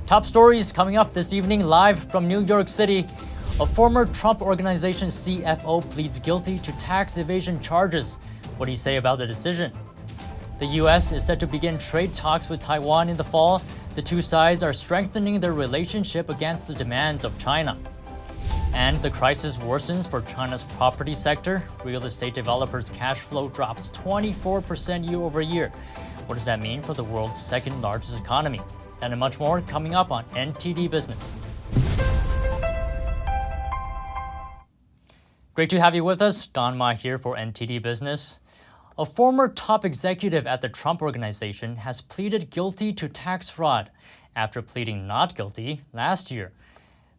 Top stories coming up this evening live from New York City. A former Trump Organization CFO pleads guilty to tax evasion charges. What do you say about the decision? The U.S. is set to begin trade talks with Taiwan in the fall. The two sides are strengthening their relationship against the demands of China. And the crisis worsens for China's property sector. Real estate developers' cash flow drops 24% year over year. What does that mean for the world's second largest economy? That and much more coming up on NTD Business. Great to have you with us. Don Ma here for NTD Business. A former top executive at the Trump Organization has pleaded guilty to tax fraud after pleading not guilty last year.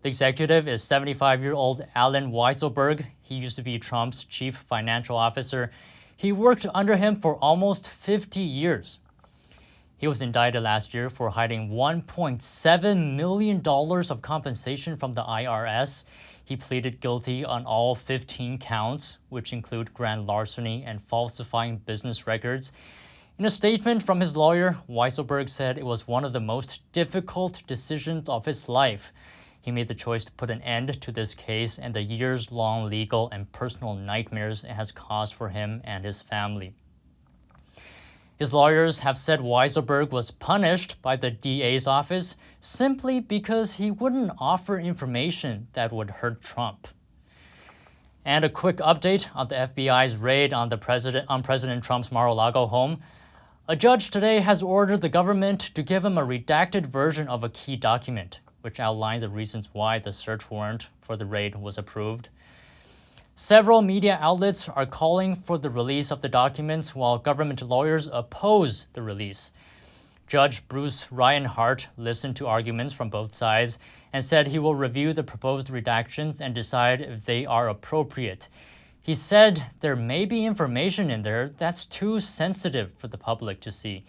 The executive is 75-year-old Alan Weisselberg. He used to be Trump's chief financial officer. He worked under him for almost 50 years. He was indicted last year for hiding $1.7 million of compensation from the IRS. He pleaded guilty on all 15 counts, which include grand larceny and falsifying business records. In a statement from his lawyer, Weisselberg said it was one of the most difficult decisions of his life. He made the choice to put an end to this case and the years-long legal and personal nightmares it has caused for him and his family. His lawyers have said Weisselberg was punished by the DA's office simply because he wouldn't offer information that would hurt Trump. And a quick update on the FBI's raid on President Trump's Mar-a-Lago home. A judge today has ordered the government to give him a redacted version of a key document, which outlined the reasons why the search warrant for the raid was approved. Several media outlets are calling for the release of the documents while government lawyers oppose the release. Judge Bruce Reinhart listened to arguments from both sides and said he will review the proposed redactions and decide if they are appropriate. He said there may be information in there that's too sensitive for the public to see.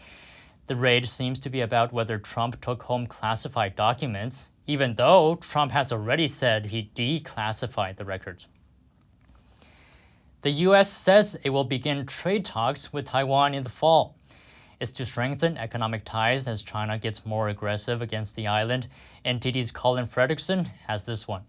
The raid seems to be about whether Trump took home classified documents, even though Trump has already said he declassified the records. The U.S. says it will begin trade talks with Taiwan in the fall. It's to strengthen economic ties as China gets more aggressive against the island. NTD's Colin Fredrickson has this one.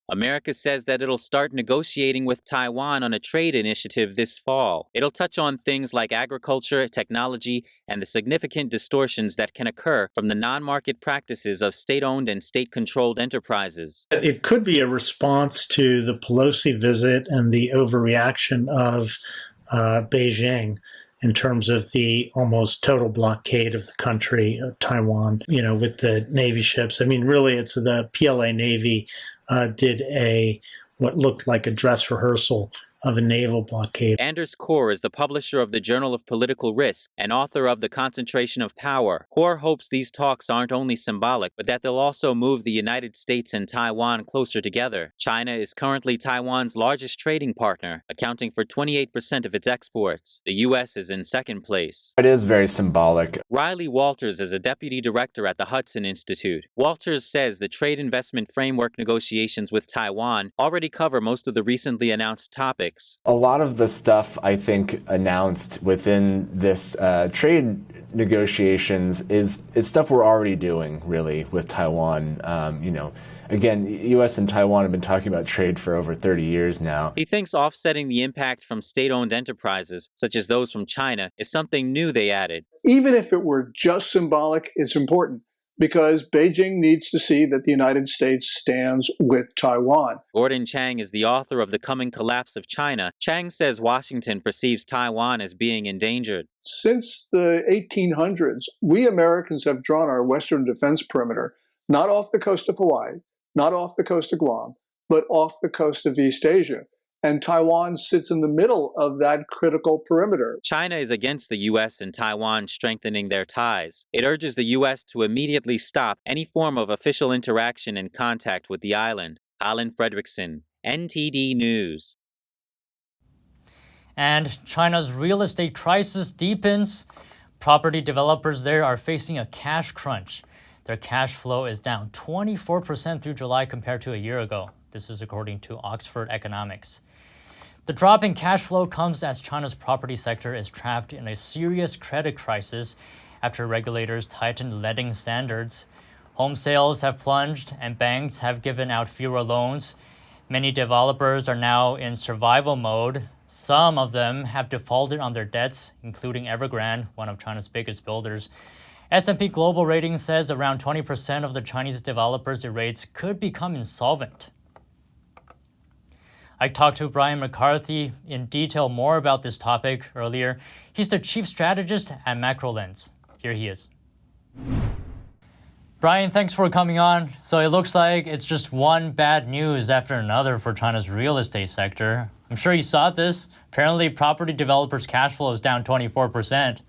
America says that it'll start negotiating with Taiwan on a trade initiative this fall. It'll touch on things like agriculture, technology, and the significant distortions that can occur from the non-market practices of state-owned and state-controlled enterprises. It could be a response to the Pelosi visit and the overreaction of Beijing in terms of the almost total blockade of the country, Taiwan, with the Navy ships. I mean, really, it's the PLA Navy did what looked like a dress rehearsal of a naval blockade. Anders Kaur is the publisher of the Journal of Political Risk and author of The Concentration of Power. Kaur hopes these talks aren't only symbolic, but that they'll also move the United States and Taiwan closer together. China is currently Taiwan's largest trading partner, accounting for 28% of its exports. The U.S. is in second place. It is very symbolic. Riley Walters is a deputy director at the Hudson Institute. Walters says the trade investment framework negotiations with Taiwan already cover most of the recently announced topics. A lot of the stuff, I think, announced within this trade negotiations is stuff we're already doing, really, with Taiwan. Again, U.S. and Taiwan have been talking about trade for over 30 years now. He thinks offsetting the impact from state-owned enterprises, such as those from China, is something new they added. Even if it were just symbolic, it's important, because Beijing needs to see that the United States stands with Taiwan. Gordon Chang is the author of The Coming Collapse of China. Chang says Washington perceives Taiwan as being endangered. Since the 1800s, we Americans have drawn our Western defense perimeter, not off the coast of Hawaii, not off the coast of Guam, but off the coast of East Asia. And Taiwan sits in the middle of that critical perimeter. China is against the U.S. and Taiwan strengthening their ties. It urges the U.S. to immediately stop any form of official interaction and contact with the island. Colin Fredrickson, NTD News. And China's real estate crisis deepens. Property developers there are facing a cash crunch. Their cash flow is down 24% through July compared to a year ago. This is according to Oxford Economics. The drop in cash flow comes as China's property sector is trapped in a serious credit crisis after regulators tightened lending standards. Home sales have plunged and banks have given out fewer loans. Many developers are now in survival mode. Some of them have defaulted on their debts, including Evergrande, one of China's biggest builders. S&P Global Ratings says around 20% of the Chinese developers it rates could become insolvent. I talked to Brian McCarthy in detail more about this topic earlier. He's the chief strategist at MacroLens. Here he is. Brian, thanks for coming on. So it looks like it's just one bad news after another for China's real estate sector. I'm sure you saw this. Apparently, property developers' cash flow is down 24%.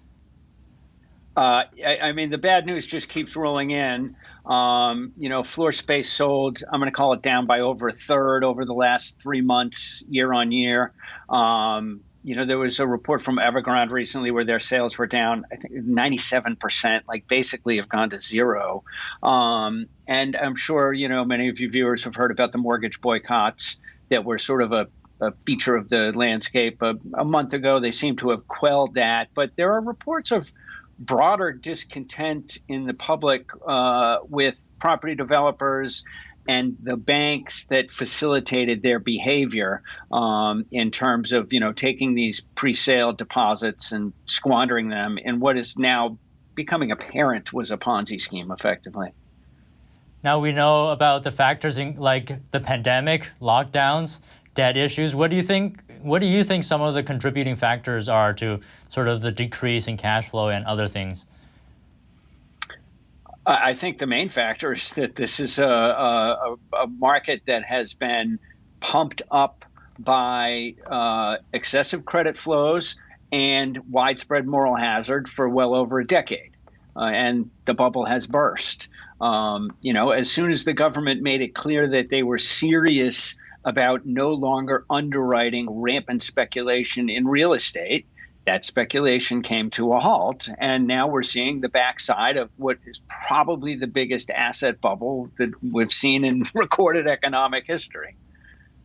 I mean, the bad news just keeps rolling in. Floor space sold, I'm going to call it down by over a third over the last 3 months, year on year. There was a report from Evergrande recently where their sales were down, I think, 97%, like basically have gone to zero. And I'm sure, many of you viewers have heard about the mortgage boycotts that were sort of a feature of the landscape a month ago. They seem to have quelled that. But there are reports of broader discontent in the public with property developers and the banks that facilitated their behavior in terms of, taking these pre-sale deposits and squandering them in what is now becoming apparent was a Ponzi scheme, effectively. Now we know about the factors like the pandemic, lockdowns, debt issues. What do you think some of the contributing factors are to sort of the decrease in cash flow and other things? I think the main factor is that this is a market that has been pumped up by excessive credit flows and widespread moral hazard for well over a decade. And the bubble has burst. As soon as the government made it clear that they were serious about no longer underwriting rampant speculation in real estate, that speculation came to a halt. And now we're seeing the backside of what is probably the biggest asset bubble that we've seen in recorded economic history.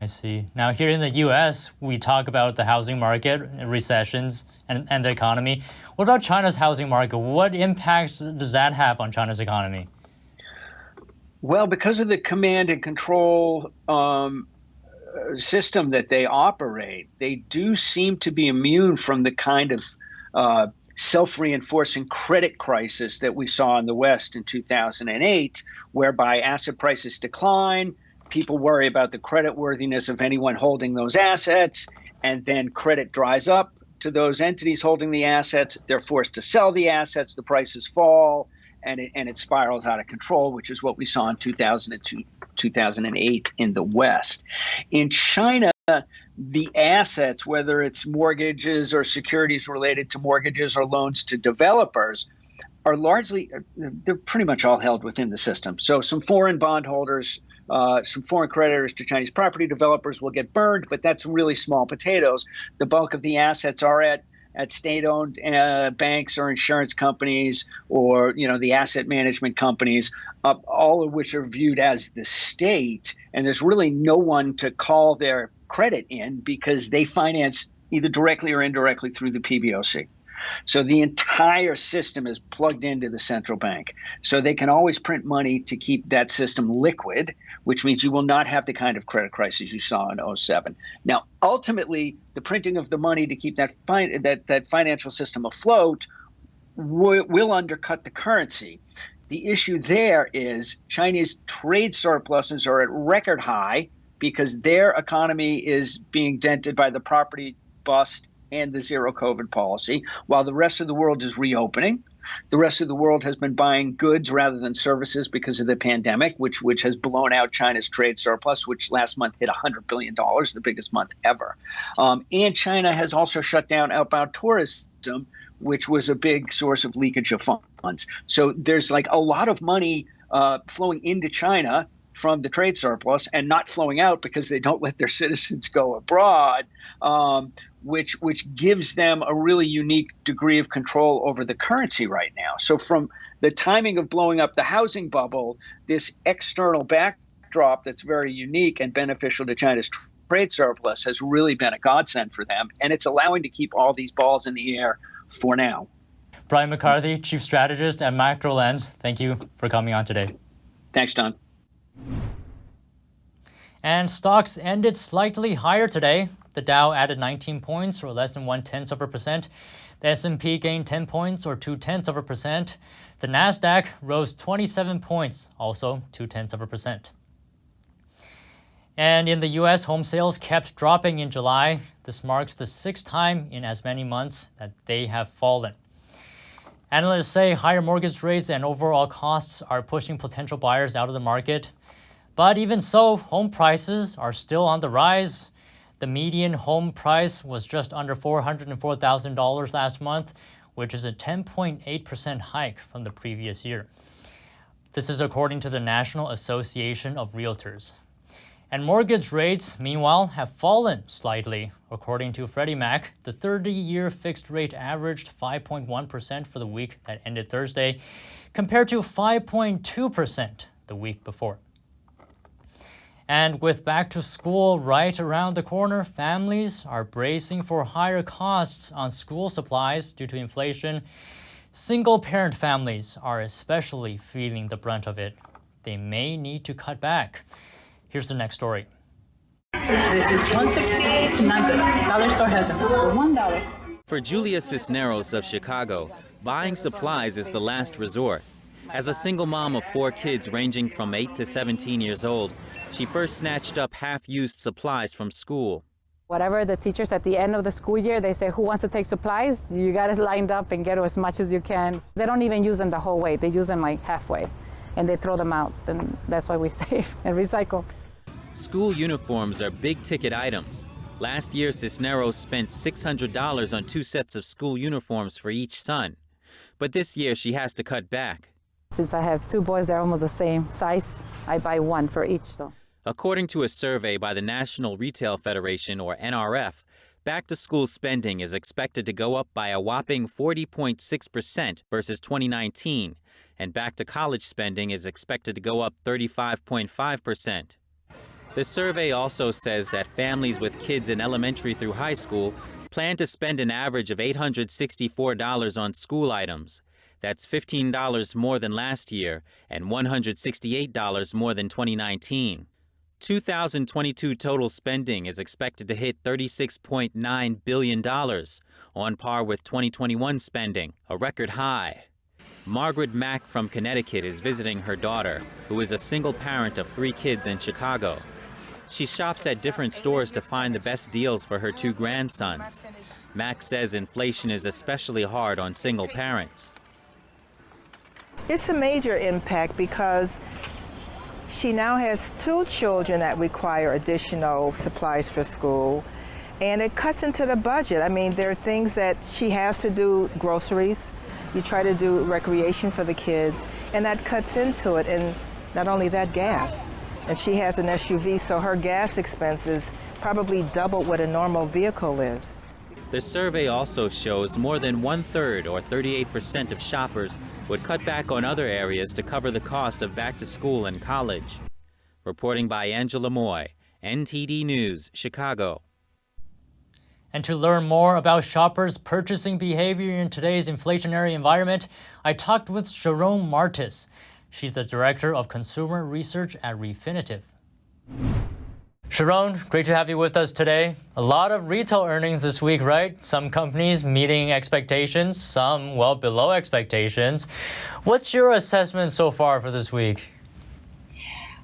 I see. Now, here in the U.S., we talk about the housing market, recessions, and the economy. What about China's housing market? What impacts does that have on China's economy? Well, because of the command and control system that they operate, they do seem to be immune from the kind of self-reinforcing credit crisis that we saw in the West in 2008, whereby asset prices decline, people worry about the creditworthiness of anyone holding those assets, and then credit dries up to those entities holding the assets. They're forced to sell the assets, the prices fall, and it spirals out of control, which is what we saw in 2002, 2008 in the West. In China, the assets, whether it's mortgages or securities related to mortgages or loans to developers, are they're pretty much all held within the system. So some foreign bondholders, some foreign creditors to Chinese property developers will get burned, but that's really small potatoes. The bulk of the assets are at state-owned banks or insurance companies or, the asset management companies, all of which are viewed as the state. And there's really no one to call their credit in because they finance either directly or indirectly through the PBOC. So the entire system is plugged into the central bank. So they can always print money to keep that system liquid, which means you will not have the kind of credit crisis you saw in 2007. Now, ultimately, the printing of the money to keep that financial system afloat will undercut the currency. The issue there is Chinese trade surpluses are at record high because their economy is being dented by the property bust and the zero COVID policy, while the rest of the world is reopening. The rest of the world has been buying goods rather than services because of the pandemic, which has blown out China's trade surplus, which last month hit $100 billion, the biggest month ever. And China has also shut down outbound tourism, which was a big source of leakage of funds. So there's like a lot of money flowing into China from the trade surplus and not flowing out because they don't let their citizens go abroad, which gives them a really unique degree of control over the currency right now. So from the timing of blowing up the housing bubble, this external backdrop that's very unique and beneficial to China's trade surplus has really been a godsend for them. And it's allowing to keep all these balls in the air for now. Brian McCarthy, Chief Strategist at MacroLens, thank you for coming on today. Thanks, Don. And stocks ended slightly higher today. The Dow added 19 points, or less than 0.1%. The S&P gained 10 points, or 0.2%. The Nasdaq rose 27 points, also 0.2%. And in the U.S., home sales kept dropping in July. This marks the sixth time in as many months that they have fallen. Analysts say higher mortgage rates and overall costs are pushing potential buyers out of the market. But even so, home prices are still on the rise. The median home price was just under $404,000 last month, which is a 10.8% hike from the previous year. This is according to the National Association of Realtors. And mortgage rates, meanwhile, have fallen slightly. According to Freddie Mac, the 30-year fixed rate averaged 5.1% for the week that ended Thursday, compared to 5.2% the week before. And with back to school right around the corner, families are bracing for higher costs on school supplies due to inflation. Single-parent families are especially feeling the brunt of it. They may need to cut back. Here's the next story. This is $1.68 to not good. Dollar store has them for $1. For Julia Cisneros of Chicago, buying supplies is the last resort. As a single mom of 4 kids ranging from 8 to 17 years old, she first snatched up half-used supplies from school. Whatever the teachers at the end of the school year, they say, who wants to take supplies? You got it lined up and get as much as you can. They don't even use them the whole way. They use them like halfway, and they throw them out. And that's why we save and recycle. School uniforms are big-ticket items. Last year, Cisneros spent $600 on 2 sets of school uniforms for each son. But this year, she has to cut back. Since I have 2 boys, they're almost the same size. I buy 1 for each. According to a survey by the National Retail Federation, or NRF, back-to-school spending is expected to go up by a whopping 40.6% versus 2019, and back-to-college spending is expected to go up 35.5%. The survey also says that families with kids in elementary through high school plan to spend an average of $864 on school items. That's $15 more than last year and $168 more than 2019. 2022 total spending is expected to hit $36.9 billion, on par with 2021 spending, a record high. Margaret Mack from Connecticut is visiting her daughter, who is a single parent of 3 kids in Chicago. She shops at different stores to find the best deals for her 2 grandsons. Mack says inflation is especially hard on single parents. It's a major impact because she now has 2 children that require additional supplies for school, and it cuts into the budget. I mean, there are things that she has to do, groceries. You try to do recreation for the kids, and that cuts into it, and not only that, gas. And she has an SUV, so her gas expenses probably double what a normal vehicle is. The survey also shows more than 1/3, or 38% of shoppers, would cut back on other areas to cover the cost of back to school and college. Reporting by Angela Moy, NTD News, Chicago. And to learn more about shoppers' purchasing behavior in today's inflationary environment, I talked with Sharon Martis. She's the Director of Consumer Research at Refinitiv. Sharon, great to have you with us today. A lot of retail earnings this week, right? Some companies meeting expectations, some well below expectations. What's your assessment so far for this week?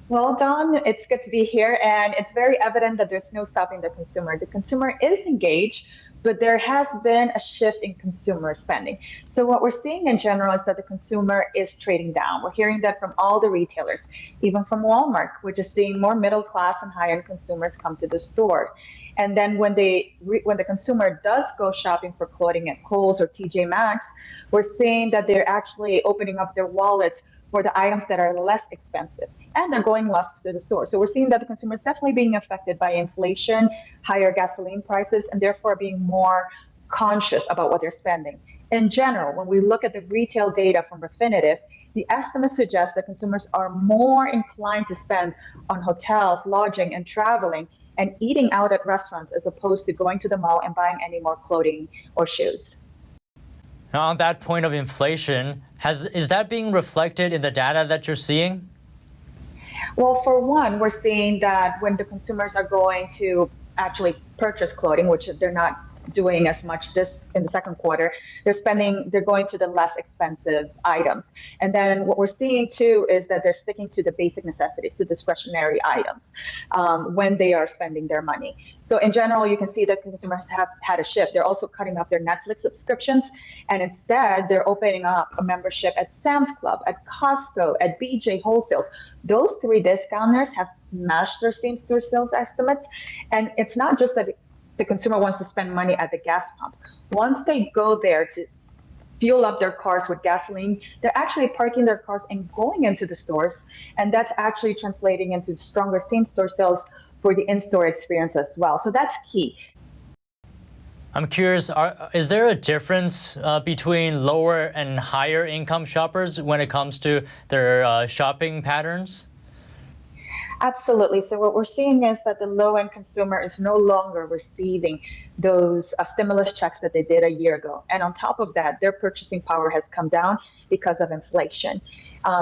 Well, Don, it's good to be here, and it's very evident that there's no stopping the consumer. The consumer is engaged, but there has been a shift in consumer spending. So what we're seeing in general is that the consumer is trading down. We're hearing that from all the retailers, even from Walmart, which is seeing more middle class and high-end consumers come to the store. And then when the consumer does go shopping for clothing at Kohl's or TJ Maxx, we're seeing that they're actually opening up their wallets for the items that are less expensive, and they're going less to the store. So we're seeing that the consumer is definitely being affected by inflation, higher gasoline prices, and therefore being more conscious about what they're spending. In general, when we look at the retail data from Refinitiv, the estimates suggest that consumers are more inclined to spend on hotels, lodging, and traveling, and eating out at restaurants as opposed to going to the mall and buying any more clothing or shoes. Now, on that point of inflation, is that being reflected in the data that you're seeing? Well, for one, we're seeing that when the consumers are going to actually purchase clothing, which they're not doing as much this in the second quarter, they're going to the less expensive items. And then what we're seeing too is that they're sticking to the basic necessities, to discretionary items when they are spending their money. So in general, you can see that consumers have had a shift. They're also cutting off their Netflix subscriptions, and instead they're opening up a membership at Sam's Club, at Costco, at BJ Wholesales. Those three discounters have smashed their same-store sales estimates. And it's not just that the consumer wants to spend money at the gas pump. Once they go there to fuel up their cars with gasoline, they're actually parking their cars and going into the stores. And that's actually translating into stronger same-store sales for the in-store experience as well. So that's key. I'm curious, is there a difference between lower and higher income shoppers when it comes to their shopping patterns? Absolutely. So what we're seeing is that the low-end consumer is no longer receiving those stimulus checks that they did a year ago. And on top of that, their purchasing power has come down because of inflation.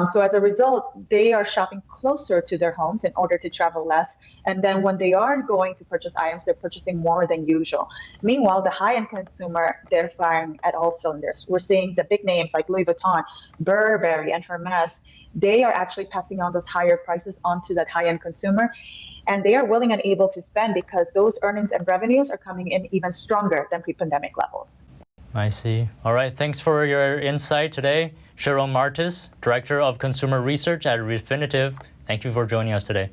So as a result, they are shopping closer to their homes in order to travel less. And then when they are going to purchase items, they're purchasing more than usual. Meanwhile, the high-end consumer, they're firing at all cylinders. We're seeing the big names like Louis Vuitton, Burberry, and Hermes. They are actually passing on those higher prices onto that high-end consumer. And they are willing and able to spend because those earnings and revenues are coming in even stronger than pre-pandemic levels. I see. All right. Thanks for your insight today. Sharon Martis, Director of Consumer Research at Refinitiv. Thank you for joining us today.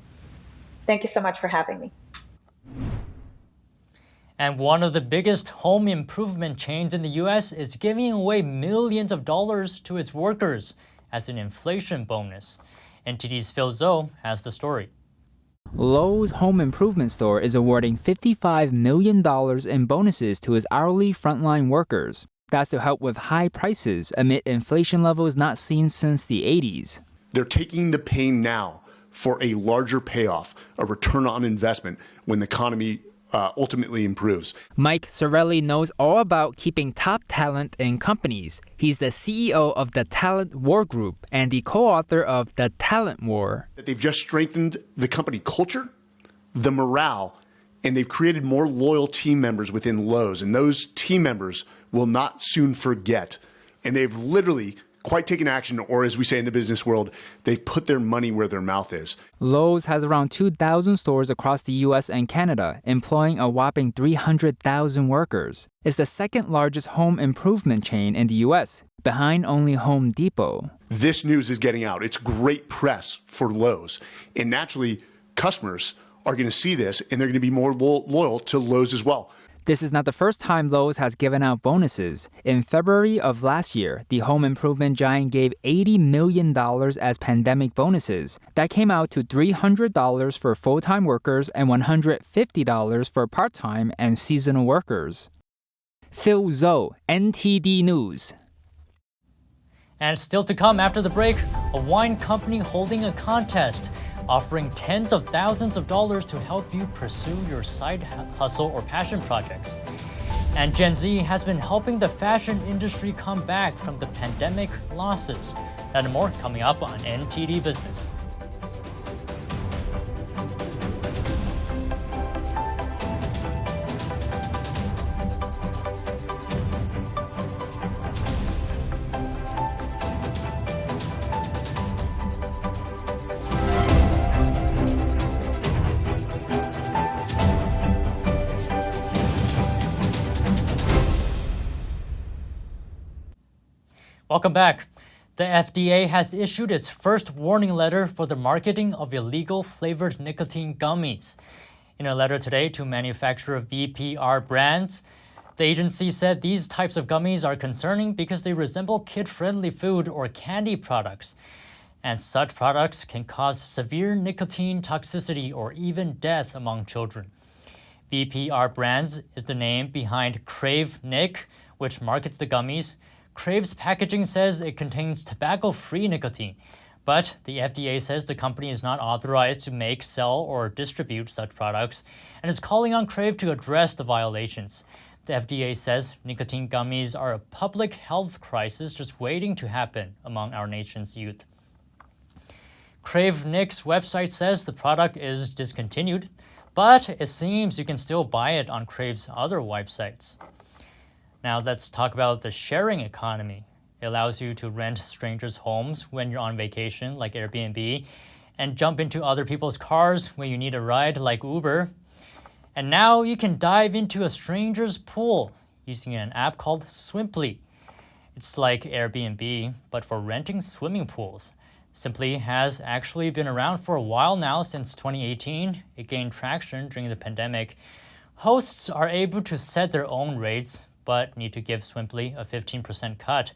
Thank you so much for having me. And one of the biggest home improvement chains in the U.S. is giving away millions of dollars to its workers as an inflation bonus. NTD's Phil Zhou has the story. Lowe's home improvement store is awarding $55 million in bonuses to its hourly frontline workers. That's to help with high prices amid inflation levels not seen since the 80s. They're taking the pain now for a larger payoff, a return on investment when the economy ultimately improves. Mike Sorelli knows all about keeping top talent in companies. He's the CEO of the Talent War Group and the co-author of The Talent War. They've just strengthened the company culture, the morale, and they've created more loyal team members within Lowe's. And those team members will not soon forget. And they've literally quite taken action, or as we say in the business world, they've put their money where their mouth is. Lowe's has around 2,000 stores across the U.S. and Canada, employing a whopping 300,000 workers. It's the second largest home improvement chain in the U.S., behind only Home Depot. This news is getting out. It's great press for Lowe's. And naturally, customers are going to see this, and they're going to be more loyal to Lowe's as well. This is not the first time Lowe's has given out bonuses. In February of last year, the home improvement giant gave $80 million as pandemic bonuses. That came out to $300 for full-time workers and $150 for part-time and seasonal workers. Phil Zhou, NTD News. And still to come after the break, a wine company holding a contest, offering tens of thousands of dollars to help you pursue your side hustle or passion projects. And Gen Z has been helping the fashion industry come back from the pandemic losses. That and more coming up on NTD Business. Welcome back. The FDA has issued its first warning letter for the marketing of illegal flavored nicotine gummies. In a letter today to manufacturer VPR Brands, the agency said these types of gummies are concerning because they resemble kid-friendly food or candy products. And such products can cause severe nicotine toxicity or even death among children. VPR Brands is the name behind Crave Nic, which markets the gummies. Crave's packaging says it contains tobacco-free nicotine, but the FDA says the company is not authorized to make, sell, or distribute such products, and is calling on Crave to address the violations. The FDA says nicotine gummies are a public health crisis just waiting to happen among our nation's youth. Crave Nick's website says the product is discontinued, but it seems you can still buy it on Crave's other websites. Now let's talk about the sharing economy. It allows you to rent strangers' homes when you're on vacation, like Airbnb, and jump into other people's cars when you need a ride, like Uber. And now you can dive into a stranger's pool using an app called Swimply. It's like Airbnb, but for renting swimming pools. Swimply has actually been around for a while now, since 2018. It gained traction during the pandemic. Hosts are able to set their own rates, but need to give Swimply a 15% cut.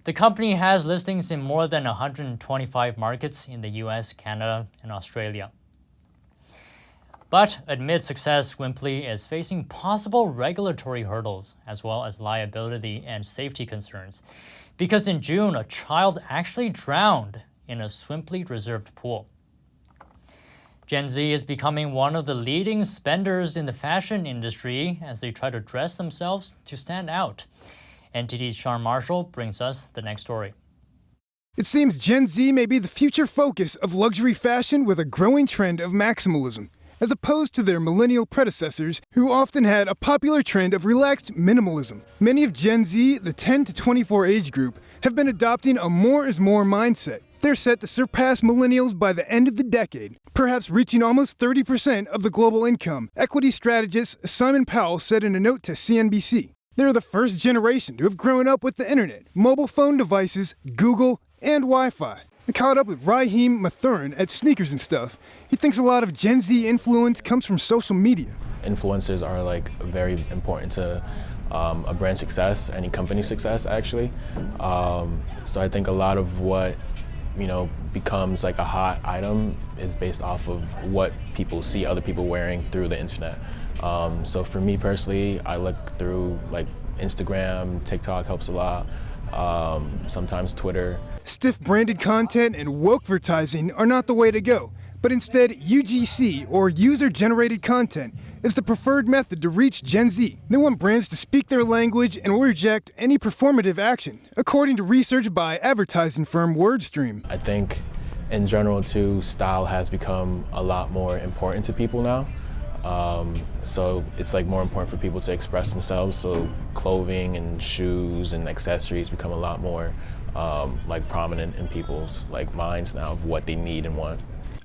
The company has listings in more than 125 markets in the US, Canada, and Australia. But amid success, Swimply is facing possible regulatory hurdles as well as liability and safety concerns, because in June, a child actually drowned in a Swimply reserved pool. Gen Z is becoming one of the leading spenders in the fashion industry as they try to dress themselves to stand out. NTD's Sean Marshall brings us the next story. It seems Gen Z may be the future focus of luxury fashion, with a growing trend of maximalism, as opposed to their millennial predecessors, who often had a popular trend of relaxed minimalism. Many of Gen Z, the 10 to 24 age group, have been adopting a more is more mindset. They're set to surpass millennials by the end of the decade, perhaps reaching almost 30% of the global income, equity strategist Simon Powell said in a note to CNBC. They're the first generation to have grown up with the internet, mobile phone devices, Google, and Wi-Fi. I caught up with Raheem Mathurin at Sneakers and Stuff. He thinks a lot of Gen Z influence comes from social media. Influencers are very important to a brand success, any company success actually. So I think a lot of what becomes like a hot item is based off of what people see other people wearing through the internet. So for me personally, I look through Instagram, TikTok helps a lot, sometimes Twitter. Stiff branded content and woke-vertising are not the way to go, but instead UGC, or user-generated content, is the preferred method to reach Gen Z. They want brands to speak their language and will reject any performative action, according to research by advertising firm WordStream. I think in general too, style has become a lot more important to people now. So it's more important for people to express themselves. So clothing and shoes and accessories become a lot more prominent in people's minds now of what they need and want.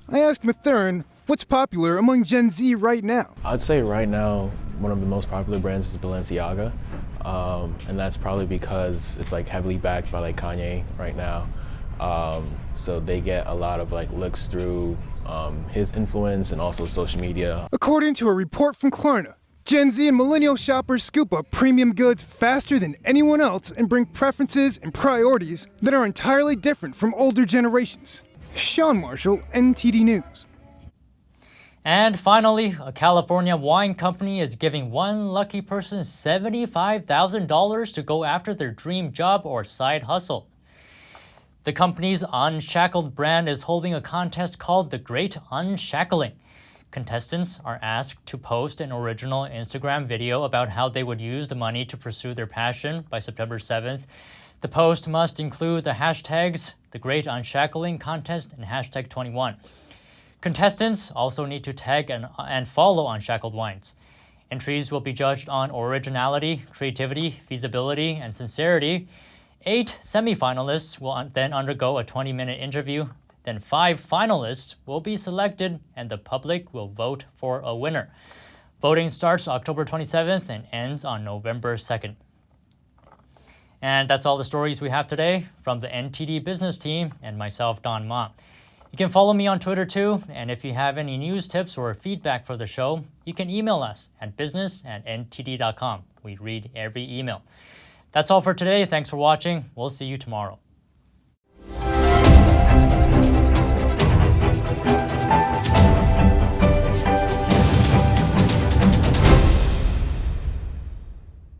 I asked Mathurin what's popular among Gen Z right now. I'd say right now one of the most popular brands is Balenciaga, and that's probably because it's heavily backed by Kanye right now. So they get a lot of looks through his influence and also social media. According to a report from Klarna, Gen Z and millennial shoppers scoop up premium goods faster than anyone else and bring preferences and priorities that are entirely different from older generations. Sean Marshall, NTD News. And finally, a California wine company is giving one lucky person $75,000 to go after their dream job or side hustle. The company's Unshackled brand is holding a contest called The Great Unshackling. Contestants are asked to post an original Instagram video about how they would use the money to pursue their passion by September 7th. The post must include the hashtags The Great Unshackling Contest and hashtag 21. Contestants also need to tag and follow Unshackled Wines. Entries will be judged on originality, creativity, feasibility, and sincerity. 8 semifinalists will then undergo a 20-minute interview. Then 5 finalists will be selected, and the public will vote for a winner. Voting starts October 27th and ends on November 2nd. And that's all the stories we have today from the NTD Business team and myself, Don Ma. You can follow me on Twitter too, and if you have any news tips or feedback for the show, you can email us at business@ntd.com. We read every email. That's all for today. Thanks for watching. We'll see you tomorrow.